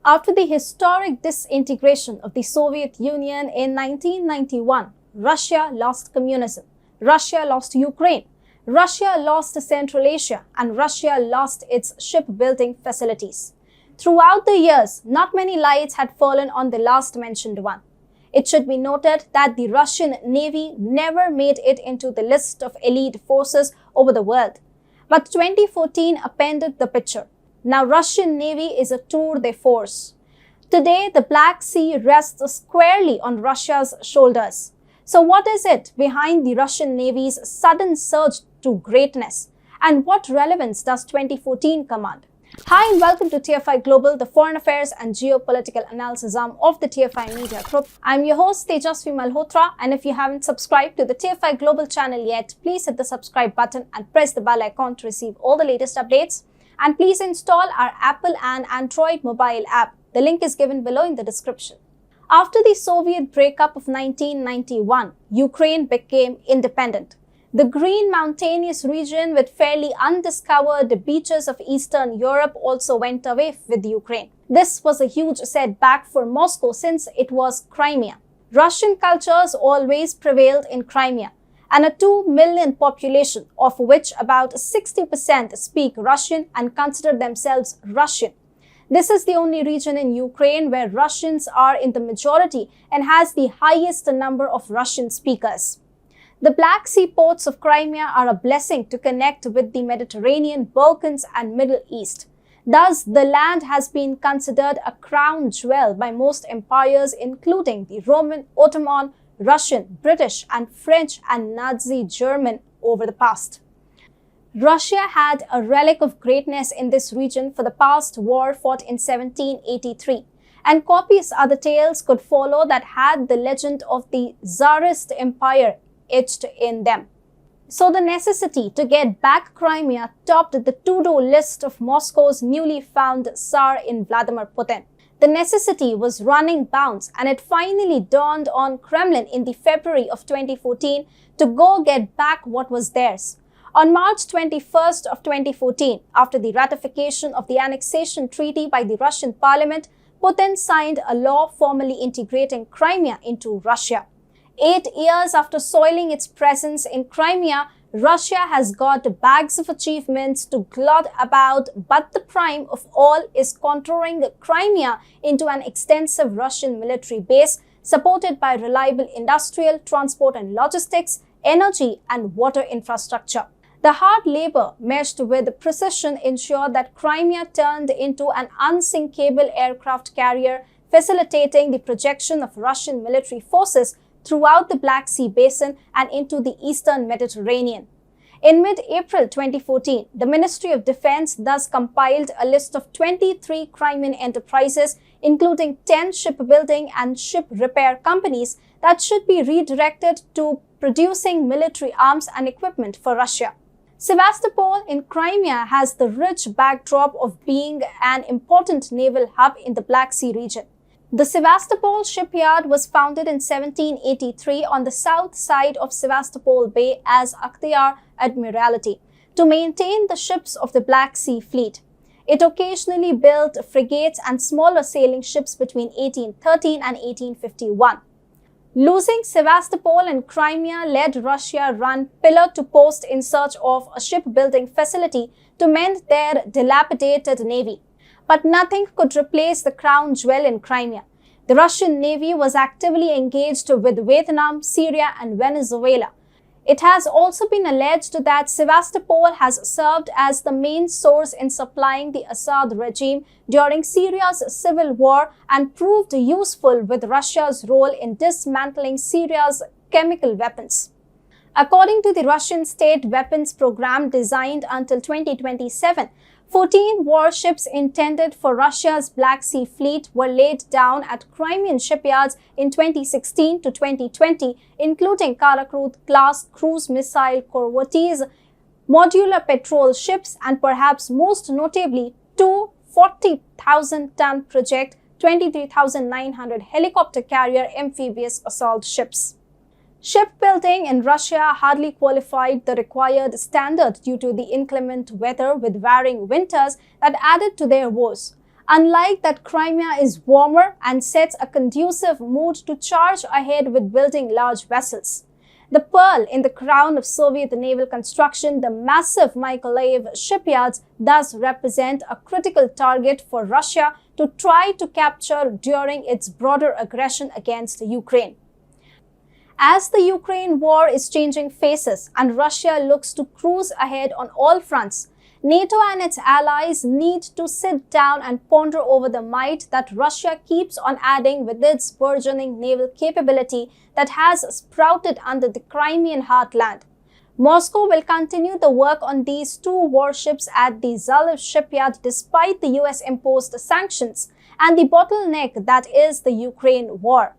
After the historic disintegration of the Soviet Union in 1991, Russia lost communism, Russia lost Ukraine, Russia lost Central Asia, and Russia lost its shipbuilding facilities. Throughout the years, not many lights had fallen on the last mentioned one. It should be noted that the Russian Navy never made it into the list of elite forces over the world. But 2014 appended the picture. Now Russian Navy is a tour de force. Today, the Black Sea rests squarely on Russia's shoulders. So what is it behind the Russian Navy's sudden surge to greatness? And what relevance does 2014 command? Hi and welcome to TFI Global, the foreign affairs and geopolitical analysis arm of the TFI Media Group. I'm your host Tejasvi Malhotra, and if you haven't subscribed to the TFI Global channel yet, please hit the subscribe button and press the bell icon to receive all the latest updates. And please install our Apple and Android mobile app. The link is given below in the description. After the Soviet breakup of 1991, Ukraine became independent. The green mountainous region with fairly undiscovered beaches of Eastern Europe also went away with Ukraine. This was a huge setback for Moscow since it was Crimea. Russian cultures always prevailed in Crimea, and a 2 million population, of which about 60% speak Russian and consider themselves Russian. This is the only region in Ukraine where Russians are in the majority and has the highest number of Russian speakers. The Black Sea ports of Crimea are a blessing to connect with the Mediterranean, Balkans, and Middle East. Thus, the land has been considered a crown jewel by most empires, including the Roman, Ottoman, Russian, British, and French and Nazi German over the past. Russia had a relic of greatness in this region for the past war fought in 1783, and copious other tales could follow that had the legend of the Tsarist Empire etched in them. So the necessity to get back Crimea topped the to-do list of Moscow's newly found Tsar in Vladimir Putin. The necessity was running bounds, and it finally dawned on Kremlin in the February of 2014 to go get back what was theirs. On March 21st of 2014, after the ratification of the annexation treaty by the Russian parliament, Putin signed a law formally integrating Crimea into Russia. 8 years after soiling its presence in Crimea, Russia has got bags of achievements to gloat about, but the prime of all is contouring Crimea into an extensive Russian military base supported by reliable industrial, transport and logistics, energy and water infrastructure. The hard labor meshed with precision ensured that Crimea turned into an unsinkable aircraft carrier, facilitating the projection of Russian military forces throughout the Black Sea Basin and into the Eastern Mediterranean. In mid-April 2014, the Ministry of Defense thus compiled a list of 23 Crimean enterprises, including 10 shipbuilding and ship repair companies that should be redirected to producing military arms and equipment for Russia. Sevastopol in Crimea has the rich backdrop of being an important naval hub in the Black Sea region. The Sevastopol shipyard was founded in 1783 on the south side of Sevastopol Bay as Akhtiyar Admiralty to maintain the ships of the Black Sea Fleet. It occasionally built frigates and smaller sailing ships between 1813 and 1851. Losing Sevastopol and Crimea led Russia run pillar to post in search of a shipbuilding facility to mend their dilapidated navy. But nothing could replace the crown jewel in Crimea. The Russian Navy was actively engaged with Vietnam, Syria, and Venezuela. It has also been alleged that Sevastopol has served as the main source in supplying the Assad regime during Syria's civil war and proved useful with Russia's role in dismantling Syria's chemical weapons. According to the Russian state weapons program designed until 2027, 14 warships intended for Russia's Black Sea Fleet were laid down at Crimean shipyards in 2016 to 2020, including Karakrut-class cruise missile corvettes, modular patrol ships, and perhaps most notably, two 40,000-ton project 23,900 helicopter carrier amphibious assault ships. Shipbuilding in Russia hardly qualified the required standard due to the inclement weather with varying winters that added to their woes. Unlike that, Crimea is warmer and sets a conducive mood to charge ahead with building large vessels. The pearl in the crown of Soviet naval construction, the massive Mykolaiv shipyards, thus represent a critical target for Russia to try to capture during its broader aggression against Ukraine. As the Ukraine war is changing faces and Russia looks to cruise ahead on all fronts, NATO and its allies need to sit down and ponder over the might that Russia keeps on adding with its burgeoning naval capability that has sprouted under the Crimean heartland. Moscow will continue the work on these two warships at the Zalev shipyard despite the US-imposed sanctions and the bottleneck that is the Ukraine war.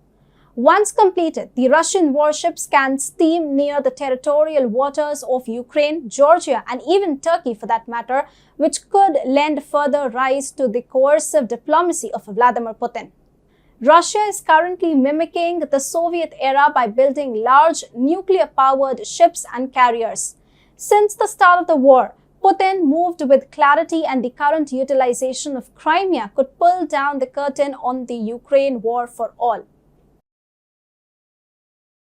Once completed, the Russian warships can steam near the territorial waters of Ukraine, Georgia, and even Turkey for that matter, which could lend further rise to the coercive diplomacy of Vladimir Putin. Russia is currently mimicking the Soviet era by building large nuclear-powered ships and carriers. Since the start of the war, Putin moved with clarity, and the current utilization of Crimea could pull down the curtain on the Ukraine war for all.